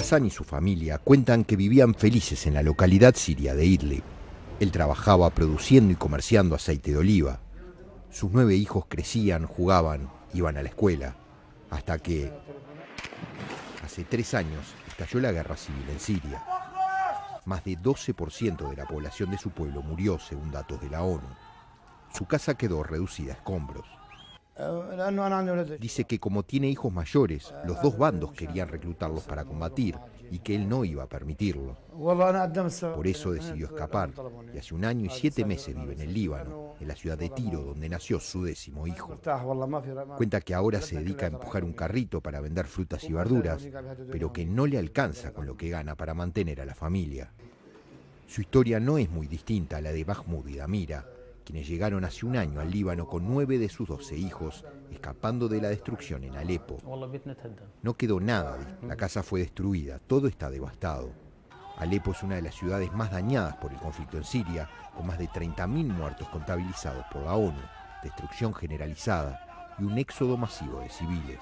Hassan y su familia cuentan que vivían felices en la localidad siria de Idlib. Él trabajaba produciendo y comerciando aceite de oliva. Sus 9 hijos crecían, jugaban, iban a la escuela, hasta que hace 3 años estalló la guerra civil en Siria. Más de 12% de la población de su pueblo murió, según datos de la ONU. Su casa quedó reducida a escombros. Dice que como tiene hijos mayores, los 2 bandos querían reclutarlos para combatir y que él no iba a permitirlo. Por eso decidió escapar y hace 1 año y 7 meses vive en el Líbano, en la ciudad de Tiro, donde nació su 10º hijo. Cuenta que ahora se dedica a empujar un carrito para vender frutas y verduras, pero que no le alcanza con lo que gana para mantener a la familia. Su historia no es muy distinta a la de Mahmoud y Damira, quienes llegaron hace 1 año al Líbano con 9 de sus 12 hijos, escapando de la destrucción en Alepo. No quedó nada, la casa fue destruida, todo está devastado. Alepo es una de las ciudades más dañadas por el conflicto en Siria, con más de 30.000 muertos contabilizados por la ONU, destrucción generalizada y un éxodo masivo de civiles.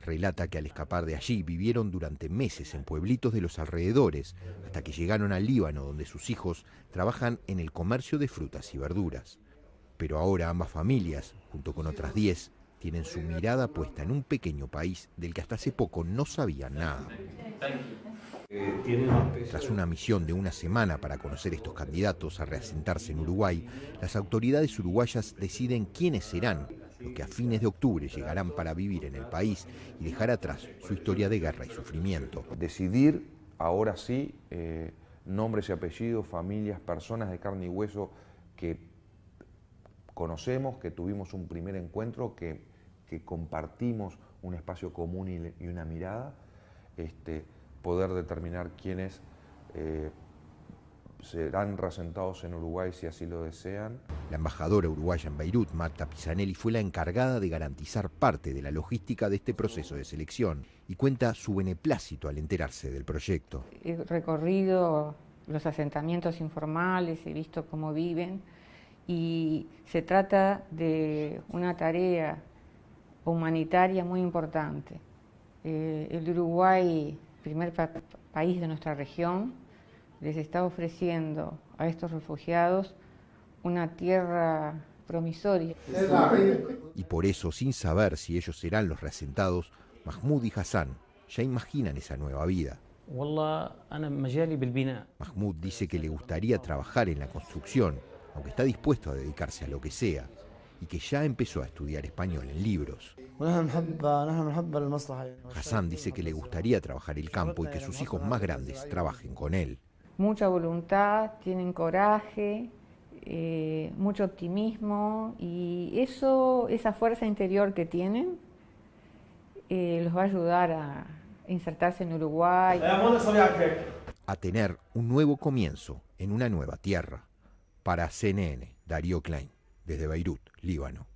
Relata que al escapar de allí vivieron durante meses en pueblitos de los alrededores, hasta que llegaron al Líbano, donde sus hijos trabajan en el comercio de frutas y verduras. Pero ahora ambas familias, junto con otras 10, tienen su mirada puesta en un pequeño país del que hasta hace poco no sabían nada. Tras una misión de 1 semana para conocer estos candidatos a reasentarse en Uruguay, las autoridades uruguayas deciden quiénes serán los que a fines de octubre llegarán para vivir en el país y dejar atrás su historia de guerra y sufrimiento. Decidir, ahora sí, nombres y apellidos, familias, personas de carne y hueso que conocemos, que tuvimos un primer encuentro, que compartimos un espacio común y una mirada, poder determinar quiénes serán reasentados en Uruguay si así lo desean. La embajadora uruguaya en Beirut, Marta Pisanelli, fue la encargada de garantizar parte de la logística de este proceso de selección y cuenta su beneplácito al enterarse del proyecto. He recorrido los asentamientos informales, he visto cómo viven y se trata de una tarea humanitaria muy importante. El Uruguay, primer país de nuestra región, les está ofreciendo a estos refugiados una tierra promisoria. Y por eso, sin saber si ellos serán los reasentados, Mahmoud y Hassan ya imaginan esa nueva vida. Mahmoud dice que le gustaría trabajar en la construcción, aunque está dispuesto a dedicarse a lo que sea, y que ya empezó a estudiar español en libros. Hassan dice que le gustaría trabajar el campo y que sus hijos más grandes trabajen con él. Mucha voluntad, tienen coraje, mucho optimismo y esa fuerza interior que tienen los va a ayudar a insertarse en Uruguay. A tener un nuevo comienzo en una nueva tierra. Para CNN, Darío Klein, desde Beirut, Líbano.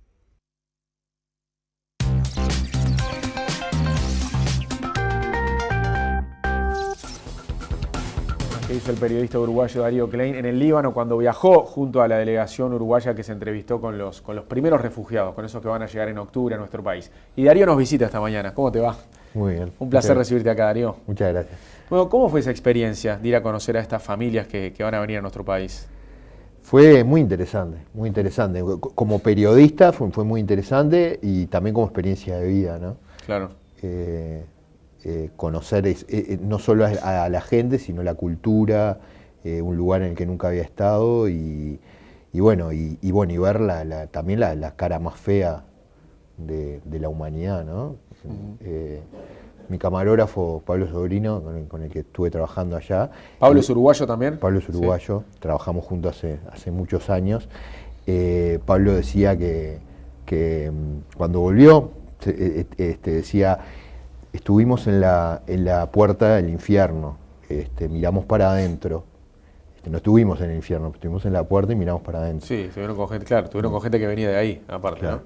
Que hizo el periodista uruguayo Darío Klein en el Líbano cuando viajó junto a la delegación uruguaya que se entrevistó con los primeros refugiados, con esos que van a llegar en octubre a nuestro país. Y Darío nos visita esta mañana. ¿Cómo te va? Muy bien. Un placer recibirte acá, Darío. Muchas gracias. Bueno, ¿cómo fue esa experiencia de ir a conocer a estas familias que van a venir a nuestro país? Fue muy interesante, muy interesante. Como periodista fue muy interesante y también como experiencia de vida, ¿no? Claro. Conocer no solo a la gente, sino la cultura, un lugar en el que nunca había estado y ver también la cara más fea de la humanidad, ¿no? Mi camarógrafo Pablo Sobrino, con el que estuve trabajando allá. ¿Pablo es uruguayo también? Pablo es uruguayo, sí. Trabajamos juntos hace muchos años. Pablo decía que cuando volvió, decía, estuvimos en la puerta del infierno, miramos para adentro. No estuvimos en el infierno, estuvimos en la puerta y miramos para adentro. Sí, estuvieron con gente que venía de ahí, aparte, claro.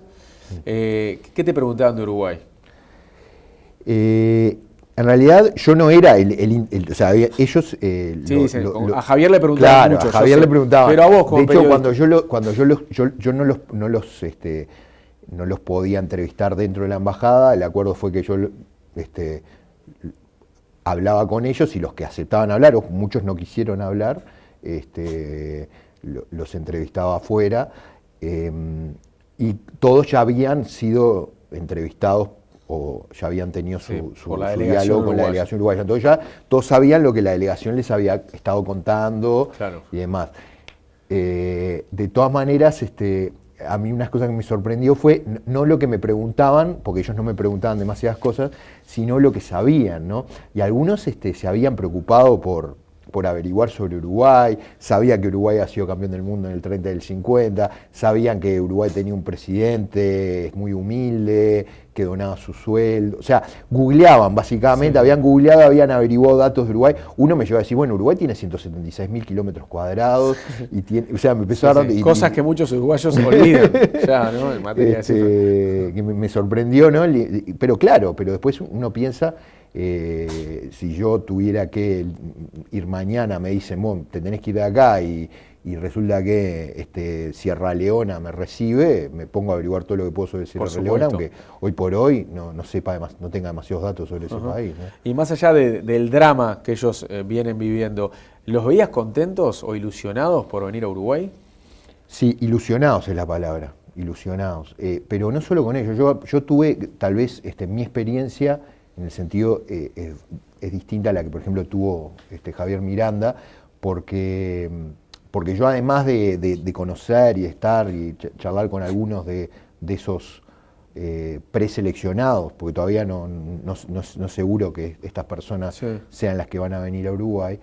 ¿No? ¿Qué te preguntaban de Uruguay? En realidad yo no era o sea, ellos... a Javier le preguntaban, claro, mucho, a Javier le preguntaban. Pero a vos, como de hecho, periodista. cuando yo no los podía entrevistar dentro de la embajada, el acuerdo fue que yo hablaba con ellos y los que aceptaban hablar, o muchos no quisieron hablar, los entrevistaba afuera, y todos ya habían sido entrevistados o ya habían tenido su diálogo con la delegación uruguaya. Entonces ya todos sabían lo que la delegación les había estado contando, claro, y demás. De todas maneras, a mí unas cosas que me sorprendió fue no lo que me preguntaban, porque ellos no me preguntaban demasiadas cosas, sino lo que sabían, ¿no? Y algunos se habían preocupado por averiguar sobre Uruguay, sabían que Uruguay ha sido campeón del mundo en el 30 y el 50, sabían que Uruguay tenía un presidente muy humilde, que donaba su sueldo, o sea, googleaban básicamente, habían googleado, habían averiguado datos de Uruguay. Uno me llevó a decir, bueno, Uruguay tiene 176.000 kilómetros cuadrados, y tiene, o sea, me empezó a dar... Cosas que muchos uruguayos olvidan, ya, ¿no? En materia de cifras. Que me sorprendió, ¿no? Pero claro, pero después uno piensa... si yo tuviera que ir mañana, me dicen, bueno, te tenés que ir de acá y resulta que Sierra Leona me recibe, me pongo a averiguar todo lo que puedo sobre Sierra Leona, aunque hoy por hoy no sepa, no tenga demasiados datos sobre ese país, ¿no? Y más allá del drama que ellos vienen viviendo, ¿los veías contentos o ilusionados por venir a Uruguay? Sí, ilusionados es la palabra, ilusionados, pero no solo con ellos. Yo tuve, tal vez, mi experiencia en el sentido es distinta a la que, por ejemplo, tuvo Javier Miranda, porque yo, además de conocer y estar y charlar con algunos de esos preseleccionados, porque todavía no seguro que estas personas sean las que van a venir a Uruguay,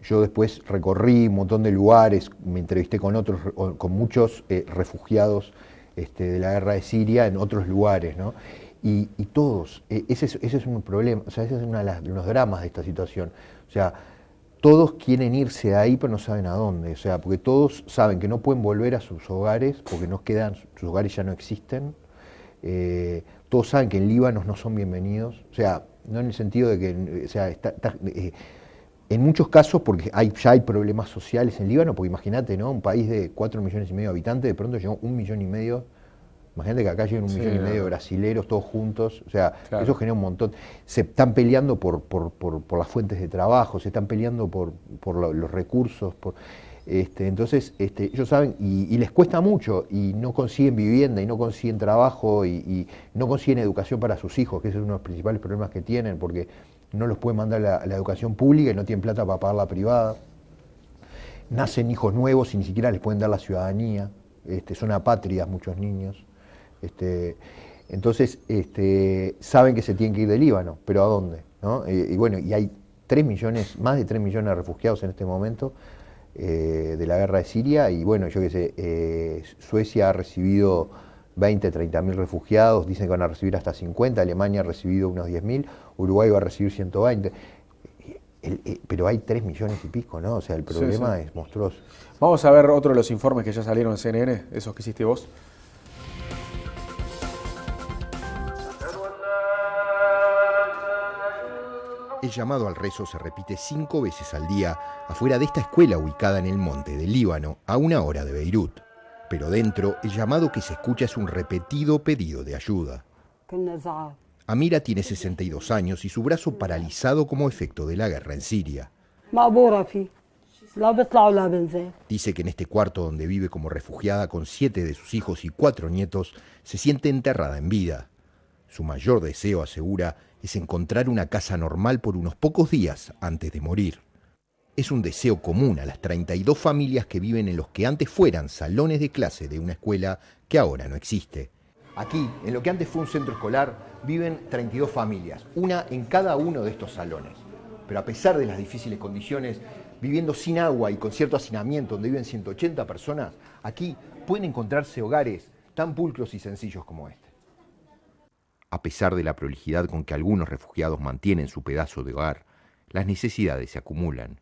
yo después recorrí un montón de lugares, me entrevisté con muchos refugiados de la guerra de Siria en otros lugares, ¿no? Y todos, ese es un problema, o sea, ese es uno de los dramas de esta situación. O sea, todos quieren irse de ahí, pero no saben a dónde. O sea, porque todos saben que no pueden volver a sus hogares, porque sus hogares ya no existen. Todos saben que en Líbano no son bienvenidos. O sea, no en el sentido de que, o sea, en muchos casos, porque ya hay problemas sociales en Líbano, porque imagínate, ¿no? Un país de 4,5 millones de habitantes, de pronto llegó 1,5 millones. Imagínate que acá llegan 1,5 millones de brasileros, todos juntos, o sea, claro, eso genera un montón. Se están peleando por las fuentes de trabajo, se están peleando por los recursos, entonces ellos saben, y les cuesta mucho, y no consiguen vivienda, y no consiguen trabajo, y no consiguen educación para sus hijos, que ese es uno de los principales problemas que tienen, porque no los pueden mandar a la educación pública y no tienen plata para pagar la privada. Nacen hijos nuevos y ni siquiera les pueden dar la ciudadanía, son apátridas muchos niños. Entonces saben que se tienen que ir del Líbano, pero ¿a dónde? ¿No? Y bueno, y hay más de 3 millones de refugiados en este momento de la guerra de Siria, y bueno, yo qué sé, Suecia ha recibido 20, 30.000 refugiados, dicen que van a recibir hasta 50, Alemania ha recibido unos 10.000, Uruguay va a recibir 120, pero hay 3 millones y pico, ¿no? O sea, el problema es monstruoso. Vamos a ver otro de los informes que ya salieron en CNN, esos que hiciste vos. El llamado al rezo se repite 5 veces al día afuera de esta escuela ubicada en el monte del Líbano, a 1 hora de Beirut. Pero dentro, el llamado que se escucha es un repetido pedido de ayuda. Amira tiene 62 años y su brazo paralizado como efecto de la guerra en Siria. Dice que en este cuarto donde vive como refugiada con 7 de sus hijos y 4 nietos, se siente enterrada en vida. Su mayor deseo, asegura, es encontrar una casa normal por unos pocos días antes de morir. Es un deseo común a las 32 familias que viven en los que antes fueran salones de clase de una escuela que ahora no existe. Aquí, en lo que antes fue un centro escolar, viven 32 familias, una en cada uno de estos salones. Pero a pesar de las difíciles condiciones, viviendo sin agua y con cierto hacinamiento donde viven 180 personas, aquí pueden encontrarse hogares tan pulcros y sencillos como este. A pesar de la prolijidad con que algunos refugiados mantienen su pedazo de hogar, las necesidades se acumulan.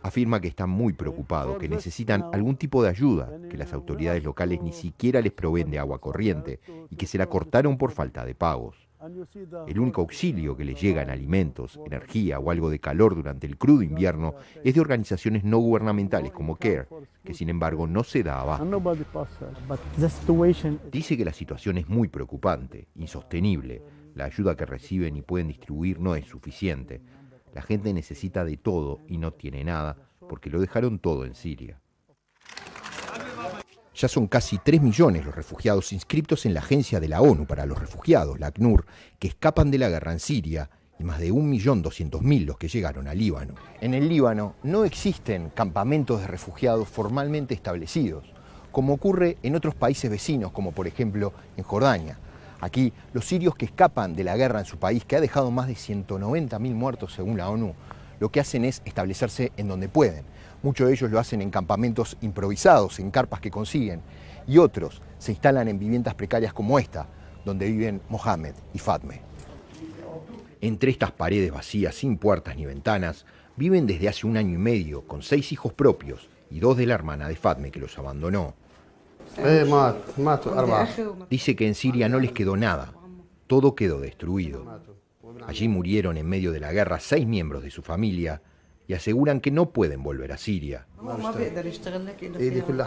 Afirma que están muy preocupados, que necesitan algún tipo de ayuda, que las autoridades locales ni siquiera les proveen de agua corriente y que se la cortaron por falta de pagos. El único auxilio que les llega en alimentos, energía o algo de calor durante el crudo invierno es de organizaciones no gubernamentales como CARE, que sin embargo no se da abasto. Dice que la situación es muy preocupante, insostenible. La ayuda que reciben y pueden distribuir no es suficiente. La gente necesita de todo y no tiene nada, porque lo dejaron todo en Siria. Ya son casi 3 millones los refugiados inscriptos en la Agencia de la ONU para los Refugiados, la ACNUR, que escapan de la guerra en Siria, y más de 1.200.000 los que llegaron al Líbano. En el Líbano no existen campamentos de refugiados formalmente establecidos, como ocurre en otros países vecinos, como por ejemplo en Jordania. Aquí, los sirios que escapan de la guerra en su país, que ha dejado más de 190.000 muertos según la ONU, lo que hacen es establecerse en donde pueden. Muchos de ellos lo hacen en campamentos improvisados, en carpas que consiguen, y otros se instalan en viviendas precarias como esta, donde viven Mohamed y Fatme. Entre estas paredes vacías, sin puertas ni ventanas, viven desde hace 1 año y medio, con 6 hijos propios y 2 de la hermana de Fatme que los abandonó. Dice que en Siria no les quedó nada, todo quedó destruido. Allí murieron en medio de la guerra 6 miembros de su familia y aseguran que no pueden volver a Siria.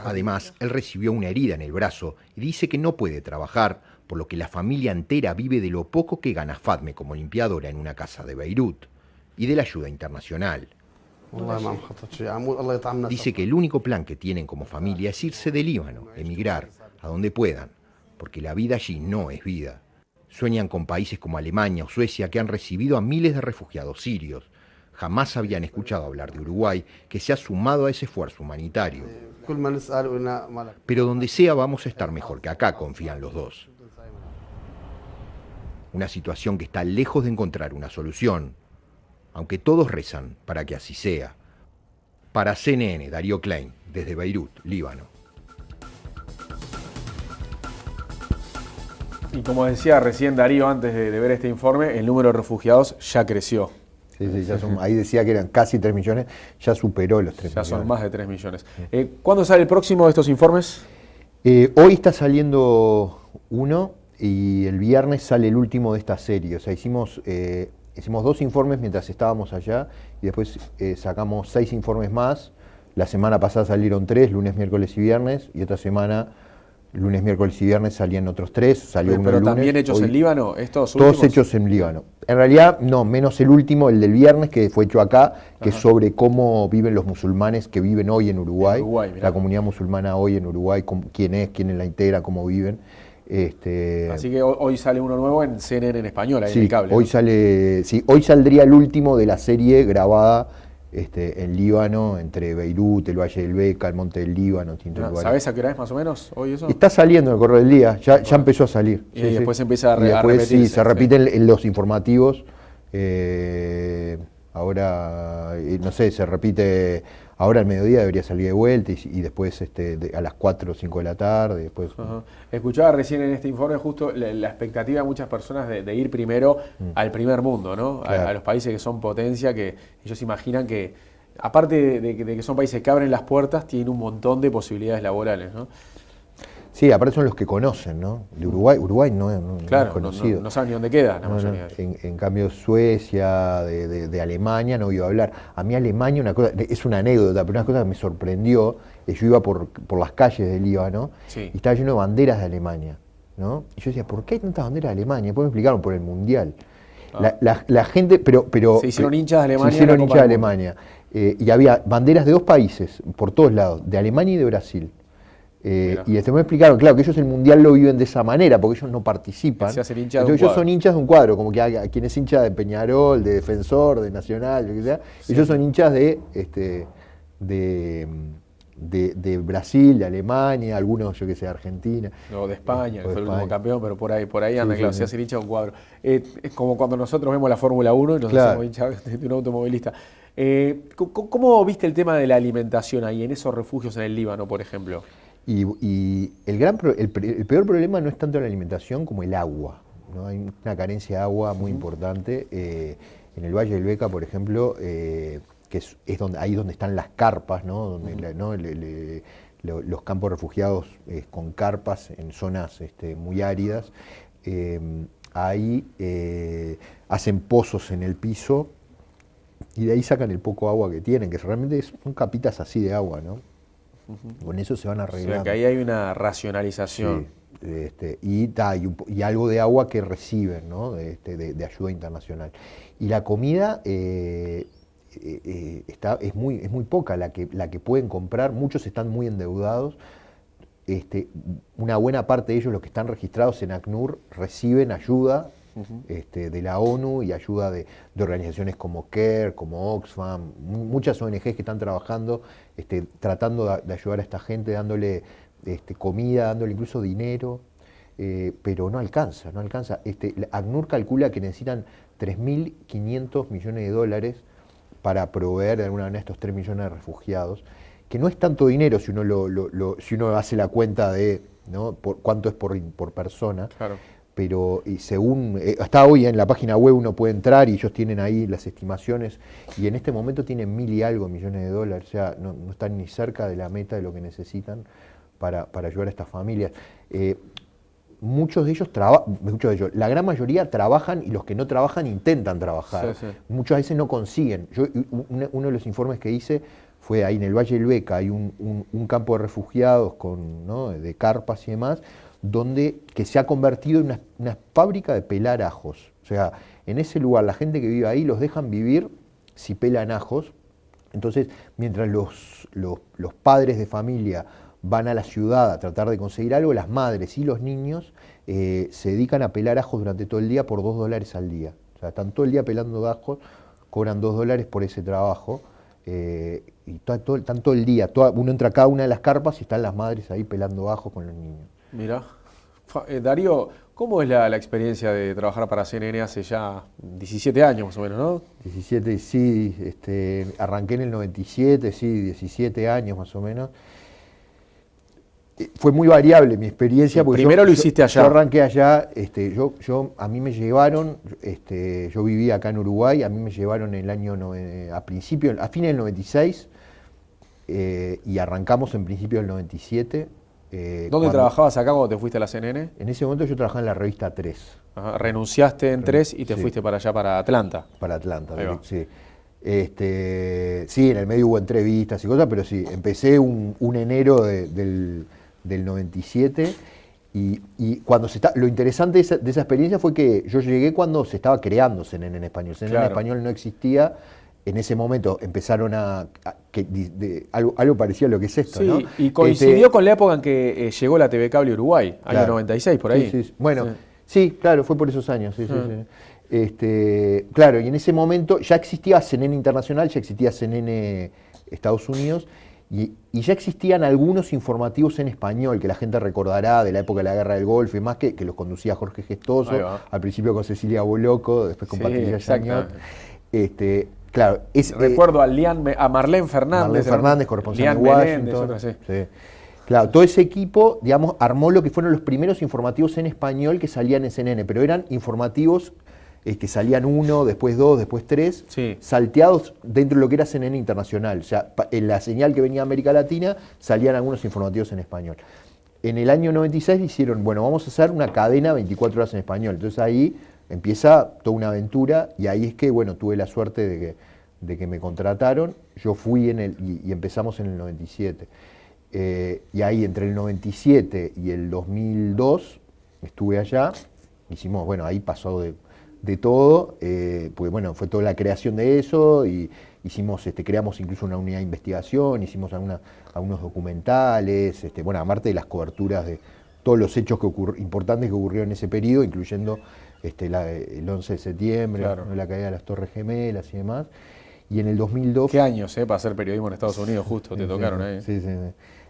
Además, él recibió una herida en el brazo y dice que no puede trabajar, por lo que la familia entera vive de lo poco que gana Fatme como limpiadora en una casa de Beirut y de la ayuda internacional. Dice que el único plan que tienen como familia es irse del Líbano, emigrar, a donde puedan, porque la vida allí no es vida. Sueñan con países como Alemania o Suecia que han recibido a miles de refugiados sirios. Jamás habían escuchado hablar de Uruguay, que se ha sumado a ese esfuerzo humanitario. Pero donde sea vamos a estar mejor que acá, confían los dos. Una situación que está lejos de encontrar una solución, aunque todos rezan para que así sea. Para CNN, Darío Klein, desde Beirut, Líbano. Y como decía recién Darío antes de ver este informe, el número de refugiados ya creció. Sí, ya son, ahí decía que eran casi 3 millones, ya superó los 3 millones. Ya son más de 3 millones. ¿Cuándo sale el próximo de estos informes? Hoy está saliendo uno y el viernes sale el último de esta serie. O sea, hicimos 2 informes mientras estábamos allá y después sacamos 6 informes más. La semana pasada salieron 3, lunes, miércoles y viernes, y otra semana, lunes, miércoles y viernes, salían otros 3. Salió uno ¿Pero el lunes, también hechos hoy, en Líbano? ¿Estos últimos? Todos hechos en Líbano. En realidad, no, menos el último, el del viernes, que fue hecho acá, que es sobre cómo viven los musulmanes que viven hoy en Uruguay. La comunidad musulmana hoy en Uruguay, quiénes la integran, cómo viven. Así que hoy sale uno nuevo en CNN en español, ahí sí, en el cable. Hoy sale, sí, hoy saldría el último de la serie grabada en Líbano, entre Beirut, el Valle del Beca, el Monte del Líbano. ¿Sabés a qué hora es más o menos hoy eso? Está saliendo en el correo del día, ya empezó a salir. Y sí, después empieza a repetirse. Sí, se repiten en los informativos. Ahora, no sé, se repite. Ahora al mediodía debería salir de vuelta y después a las 4 o 5 de la tarde. Después. Escuchaba recién en este informe justo la expectativa de muchas personas de ir primero al primer mundo, ¿no? Claro. A los países que son potencia, que ellos imaginan que, aparte de que son países que abren las puertas, tienen un montón de posibilidades laborales, ¿no? Sí, aparte son los que conocen, ¿no? De Uruguay no es conocido. No saben ni dónde queda la mayoría. En cambio Suecia, de Alemania, no iba a hablar. A mí Alemania, una cosa, es una anécdota, pero una cosa que me sorprendió, yo iba por las calles del Líbano y estaba lleno de banderas de Alemania, ¿no? Y yo decía, ¿por qué hay tantas banderas de Alemania? Después me explicaron, por el Mundial. La gente, pero se hicieron hinchas de Alemania. Se hicieron hinchas de Alemania. Y había banderas de 2 países, por todos lados, de Alemania y de Brasil. Y después me explicaron, claro, que ellos el Mundial lo viven de esa manera, porque ellos no participan. Entonces ellos son hinchas de un cuadro, como que a quien es hincha de Peñarol, de Defensor, de Nacional, lo que sea. Ellos son hinchas de Brasil, de Alemania, algunos, yo que sé, de Argentina. O de España, que fue el último campeón, pero por ahí anda, claro, se hace hincha de un cuadro. Es como cuando nosotros vemos la Fórmula 1 y nos hacemos hinchas de un automovilista. ¿Cómo viste el tema de la alimentación ahí, en esos refugios en el Líbano, por ejemplo? Y el peor problema no es tanto la alimentación como el agua, ¿no? Hay una carencia de agua muy importante. En el Valle del Beca, por ejemplo, que es ahí donde están las carpas, ¿no? Donde, los campos refugiados con carpas en zonas muy áridas. ahí hacen pozos en el piso y de ahí sacan el poco agua que tienen, que realmente son capitas así de agua, ¿no? Con eso se van arreglando. O sea que ahí hay una racionalización. Sí, y algo de agua que reciben, ¿no? de ayuda internacional. Y la comida es muy poca la que pueden comprar. Muchos están muy endeudados. Una buena parte de ellos, los que están registrados en ACNUR, reciben ayuda de la ONU y ayuda de organizaciones como CARE, como Oxfam, muchas ONGs que están trabajando, tratando de ayudar a esta gente, dándole comida, dándole incluso dinero, pero no alcanza. ACNUR calcula que necesitan 3.500 millones de dólares para proveer de alguna manera estos 3 millones de refugiados, que no es tanto dinero si uno hace la cuenta de, ¿no? Cuánto es por persona. Claro. Pero según, hasta hoy en la página web uno puede entrar y ellos tienen ahí las estimaciones, y en este momento tienen 1.000 y algo millones de dólares, o sea, no están ni cerca de la meta de lo que necesitan para ayudar a estas familias. Muchos de ellos, la gran mayoría trabajan, y los que no trabajan intentan trabajar. Sí, sí. Muchas veces no consiguen. Uno de los informes que hice fue ahí en el Valle del Beca, hay un campo de refugiados ¿no? de carpas y demás, que se ha convertido en una fábrica de pelar ajos. O sea, en ese lugar la gente que vive ahí los dejan vivir si pelan ajos. Entonces, mientras los padres de familia van a la ciudad a tratar de conseguir algo, las madres y los niños se dedican a pelar ajos durante todo el día por $2 al día. O sea, están todo el día pelando ajos, cobran $2 por ese trabajo, y están todo el día. Uno entra a cada una de las carpas y están las madres ahí pelando ajos con los niños. Mirá. Darío, ¿cómo es la experiencia de trabajar para CNN hace ya 17 años más o menos, no? 17, sí. Arranqué en el 97, sí, 17 años más o menos. Fue muy variable mi experiencia. Porque primero lo hiciste allá. Yo arranqué allá, a mí me llevaron, yo vivía acá en Uruguay, a mí me llevaron el año, a fines del 96, y arrancamos en principio del 97. ¿Dónde trabajabas acá cuando te fuiste a la CNN? En ese momento yo trabajaba en la revista 3. Ajá, renunciaste en 3 y te fuiste para allá, para Atlanta. Para Atlanta, sí. Sí, en el medio hubo entrevistas y cosas, pero sí, empecé un enero del 97, y cuando lo interesante de esa experiencia fue que yo llegué cuando se estaba creando CNN en español. CNN en español no existía. En ese momento empezaron algo parecido a lo que es esto, sí, ¿no? Y coincidió con la época en que llegó la TV Cable Uruguay, año 96, por ahí. Sí. Bueno, sí, claro, fue por esos años. Sí. Claro, y en ese momento ya existía CNN Internacional, ya existía CNN Estados Unidos, y ya existían algunos informativos en español que la gente recordará de la época de la Guerra del Golfo y más, que los conducía Jorge Gestoso, al principio con Cecilia Boloco, después con Patricia Chañot. Claro, recuerdo a Marlene Fernández. Corresponsal en Washington. Sí. Claro, todo ese equipo, digamos, armó lo que fueron los primeros informativos en español que salían en CNN, pero eran informativos que salían 1, después 2, después 3, salteados dentro de lo que era CNN Internacional. O sea, en la señal que venía de América Latina salían algunos informativos en español. En el año 96 dijeron, bueno, vamos a hacer una cadena 24 horas en español. Entonces ahí empieza toda una aventura, y ahí es que, bueno, tuve la suerte de que me contrataron. Yo fui y empezamos en el 97. Y ahí entre el 97 y el 2002 estuve allá. Hicimos, bueno, ahí pasó de todo, porque bueno, fue toda la creación de eso, y creamos incluso una unidad de investigación, hicimos algunos documentales, bueno, aparte de las coberturas de todos los hechos importantes que ocurrieron en ese periodo, incluyendo el 11 de septiembre, la caída de las Torres Gemelas y demás. Y en el 2002... ¿Qué años, para hacer periodismo en Estados Unidos justo? Te tocaron ahí. Sí.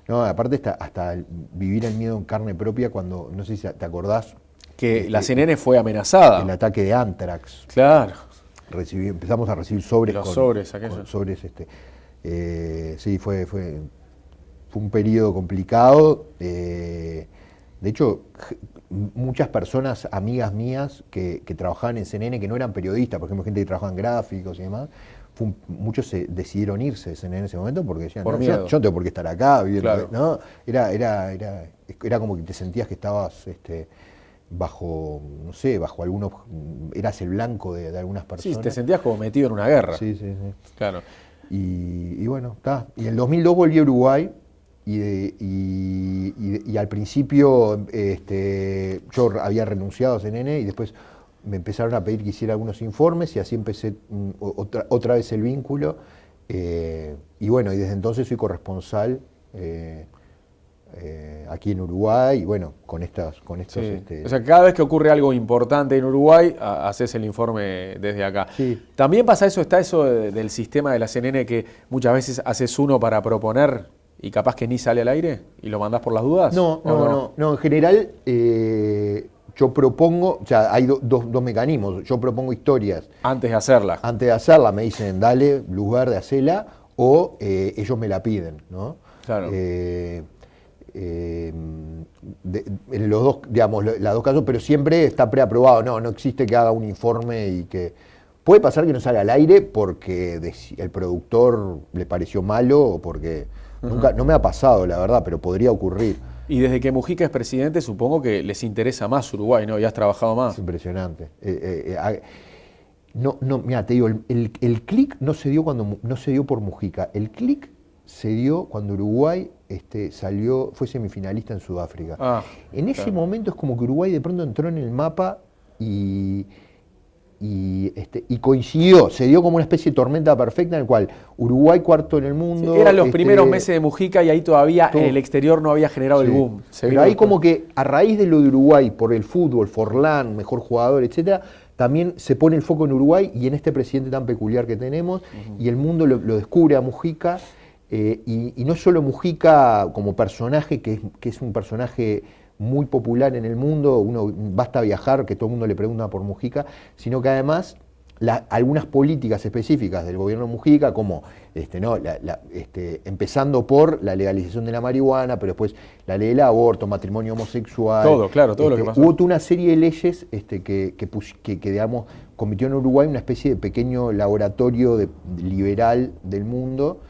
No, aparte hasta vivir el miedo en carne propia cuando, no sé si te acordás... Que la CNN fue amenazada. El ataque de Anthrax. Claro. Empezamos a recibir sobres. Sobres. Sí, fue un periodo complicado. De hecho, muchas personas, amigas mías, que trabajaban en CNN, que no eran periodistas, por ejemplo, gente que trabajaba en gráficos y demás, muchos decidieron irse de CNN en ese momento porque decían, yo no tengo por qué estar acá viviendo, ¿no? Era como que te sentías que estabas bajo, no sé, bajo algunos, eras el blanco de algunas personas. Sí, te sentías como metido en una guerra. Sí. Claro. Y bueno, está. Y en el 2002 volví a Uruguay y al principio yo había renunciado a CNN y después me empezaron a pedir que hiciera algunos informes y así empecé otra vez el vínculo. Y bueno, y desde entonces soy corresponsal aquí en Uruguay y bueno, con estos... Sí. O sea, cada vez que ocurre algo importante en Uruguay, haces el informe desde acá. Sí. También pasa eso, está eso del sistema de la CNN que muchas veces haces uno para proponer y capaz que ni sale al aire y lo mandás por las dudas. No, en general yo propongo, o sea, hay dos mecanismos, yo propongo historias. Antes de hacerla. Antes de hacerla me dicen, dale, luz verde, hacela, o ellos me la piden, ¿no? Claro. En los dos, digamos, los dos casos, pero siempre está preaprobado, no existe que haga un informe y que... Puede pasar que no salga al aire porque el productor le pareció malo o porque... Nunca, no me ha pasado, la verdad, pero podría ocurrir. Y desde que Mujica es presidente, supongo que les interesa más Uruguay, ¿no? Ya has trabajado más. Es impresionante. Mira, te digo, el clic no se dio por Mujica. El clic se dio cuando Uruguay fue semifinalista en Sudáfrica. En ese momento es como que Uruguay de pronto entró en el mapa y coincidió, se dio como una especie de tormenta perfecta en el cual Uruguay cuarto en el mundo. Sí, eran los primeros meses de Mujica y ahí todavía en el exterior no había generado el boom. Pero ahí como que a raíz de lo de Uruguay, por el fútbol, Forlán, mejor jugador, etcétera, también se pone el foco en Uruguay y en este presidente tan peculiar que tenemos, y el mundo lo descubre a Mujica, y no solo Mujica como personaje, que es un personaje muy popular en el mundo, basta viajar, que todo el mundo le pregunta por Mujica, sino que además algunas políticas específicas del gobierno de Mujica, como empezando por la legalización de la marihuana, pero después la ley del aborto, matrimonio homosexual. Todo lo que pasó. Hubo toda una serie de leyes que digamos, convirtió en Uruguay una especie de pequeño laboratorio liberal del mundo,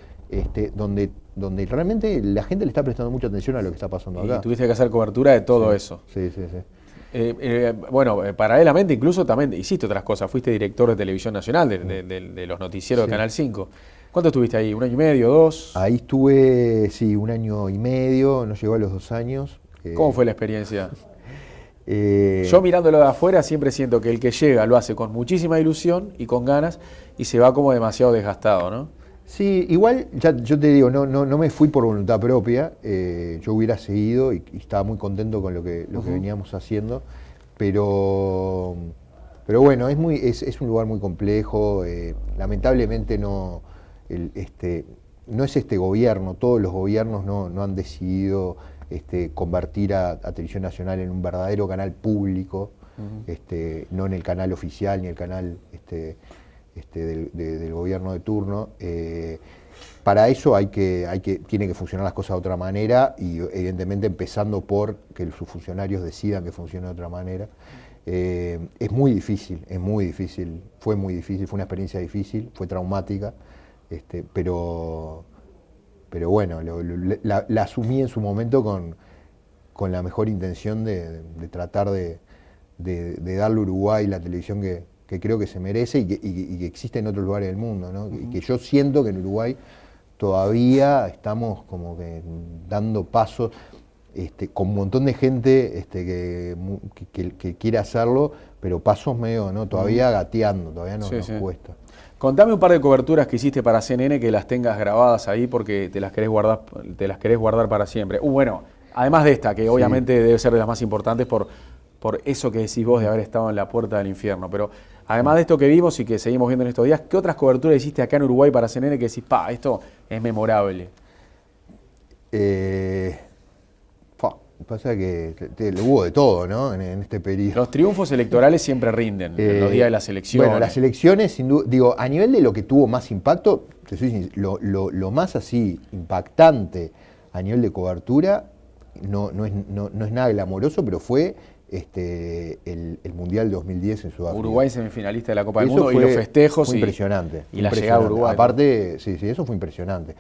donde realmente la gente le está prestando mucha atención a lo que está pasando acá. Y tuviste que hacer cobertura de todo eso. Sí. Bueno, paralelamente incluso también hiciste otras cosas. Fuiste director de Televisión Nacional, de los noticieros de Canal 5. ¿Cuánto estuviste ahí? ¿1 año y medio, 2? Ahí estuve, 1 año y medio, no llegó a los 2 años. ¿Cómo fue la experiencia? Yo mirándolo de afuera siempre siento que el que llega lo hace con muchísima ilusión y con ganas y se va como demasiado desgastado, ¿no? Sí, igual, yo te digo, no me fui por voluntad propia, yo hubiera seguido y estaba muy contento con lo que veníamos haciendo, pero bueno, es un lugar muy complejo, lamentablemente no es este gobierno, todos los gobiernos no han decidido convertir a Televisión Nacional en un verdadero canal público, no en el canal oficial ni el canal del gobierno de turno. Para eso tienen que funcionar las cosas de otra manera y evidentemente empezando por que sus funcionarios decidan que funcione de otra manera. Es muy difícil, fue una experiencia difícil, fue traumática, pero bueno, la asumí en su momento con la mejor intención de tratar de darle a Uruguay la televisión que creo que se merece y que existe en otros lugares del mundo, ¿no? Y que yo siento que en Uruguay todavía estamos como que dando pasos, con un montón de gente que quiere hacerlo, pero pasos medio, ¿no? Todavía gateando, todavía nos cuesta. Contame un par de coberturas que hiciste para CNN que las tengas grabadas ahí porque te las querés guardar para siempre. Bueno, además de esta, que obviamente debe ser de las más importantes por eso que decís vos de haber estado en la puerta del infierno, pero además de esto que vimos y que seguimos viendo en estos días, ¿qué otras coberturas hiciste acá en Uruguay para CNN que decís, esto es memorable? Pasa que hubo de todo, ¿no? En este periodo. Los triunfos electorales siempre rinden en los días de las elecciones. Bueno, las elecciones, sin duda, digo, a nivel de lo que tuvo más impacto, te soy sincero, lo más así impactante a nivel de cobertura no es nada glamoroso, pero fue el Mundial 2010 en Sudáfrica. Uruguay semifinalista de la Copa del Mundo y los festejos. Fue impresionante. Y la llegada a Uruguay. Aparte, sí, eso fue impresionante.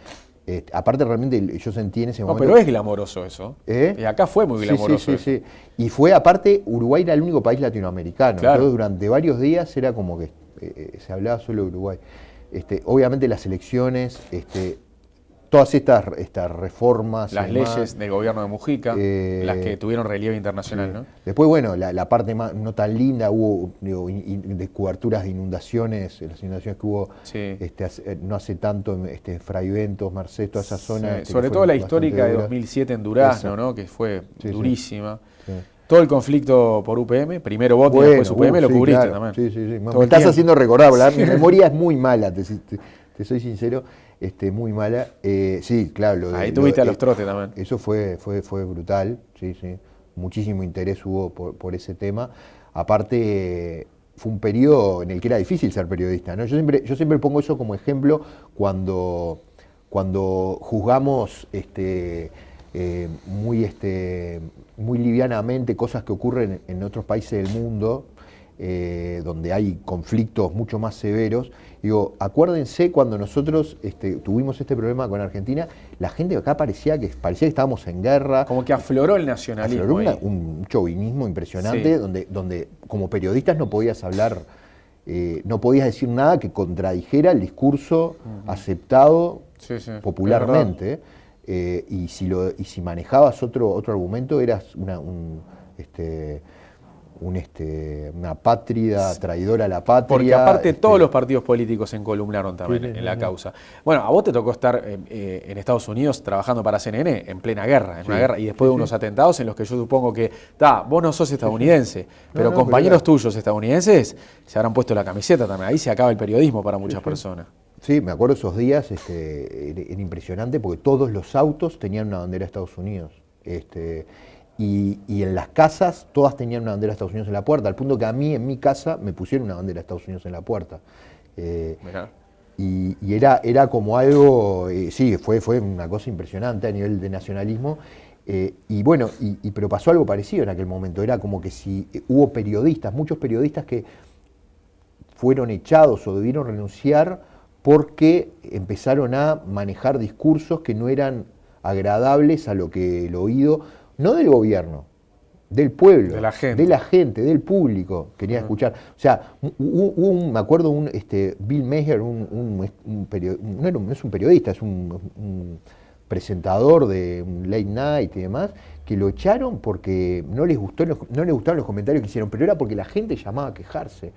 Aparte realmente yo sentí en ese momento... No, pero es glamoroso eso. Y acá fue muy glamoroso eso. Sí. Y fue aparte, Uruguay era el único país latinoamericano. Claro. Entonces durante varios días era como que se hablaba solo de Uruguay. Obviamente las elecciones, todas estas reformas... Las leyes del gobierno de Mujica, las que tuvieron relieve internacional, ¿no? Después, bueno, la parte más, no tan linda, hubo de coberturas de inundaciones, las inundaciones que hubo no hace tanto, Fray Bentos, Merced, toda esa zona. Sobre todo la histórica de 2007 en Durazno, ¿no? Que fue durísima. Sí. Todo el conflicto por UPM, primero vos y después UPM, lo cubriste también. Sí. Me estás haciendo recordar, mi memoria es muy mala, te soy sincero. Muy mala. Sí, claro. Ahí tuviste a los trotes también. Eso fue brutal, sí. Muchísimo interés hubo por ese tema. Aparte, fue un periodo en el que era difícil ser periodista, ¿no? Yo siempre pongo eso como ejemplo cuando juzgamos muy livianamente cosas que ocurren en otros países del mundo, donde hay conflictos mucho más severos. Digo, acuérdense cuando nosotros tuvimos este problema con Argentina, la gente de acá parecía que estábamos en guerra. Como que afloró el nacionalismo. Afloró un chauvinismo impresionante, donde como periodistas no podías hablar, no podías decir nada que contradijera el discurso aceptado popularmente. Y si manejabas otro argumento, eras una apátrida, traidora a la patria. Porque aparte todos los partidos políticos se encolumnaron también en la causa. Bueno, a vos te tocó estar en Estados Unidos trabajando para CNN en plena guerra, una guerra, y después de unos atentados en los que yo supongo que, vos no sos estadounidense, pero compañeros tuyos estadounidenses se habrán puesto la camiseta también. Ahí se acaba el periodismo para muchas personas. Sí, me acuerdo esos días, era impresionante porque todos los autos tenían una bandera de Estados Unidos. Y en las casas todas tenían una bandera de Estados Unidos en la puerta, al punto que a mí, en mi casa, me pusieron una bandera de Estados Unidos en la puerta. Y era como algo, fue una cosa impresionante a nivel de nacionalismo. Pero pasó algo parecido en aquel momento. Era como que si hubo muchos periodistas que fueron echados o debieron renunciar porque empezaron a manejar discursos que no eran agradables a lo que el oído, no del gobierno, del pueblo, de la gente, del público quería escuchar. O sea, me acuerdo Bill Maher, no es un periodista, es un presentador de un late night y demás, que lo echaron porque no les gustaron los comentarios que hicieron, pero era porque la gente llamaba a quejarse.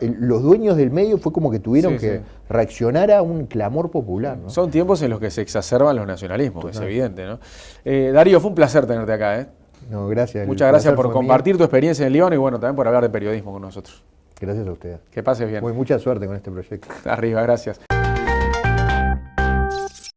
Los dueños del medio fue como que tuvieron que reaccionar a un clamor popular, ¿no? Son tiempos en los que se exacerban los nacionalismos, es evidente, ¿no? Darío, fue un placer tenerte acá, No, gracias. Muchas gracias por compartir tu experiencia en el Líbano y también por hablar de periodismo con nosotros. Gracias a ustedes. Que pases bien. Mucha suerte con este proyecto. Arriba, gracias.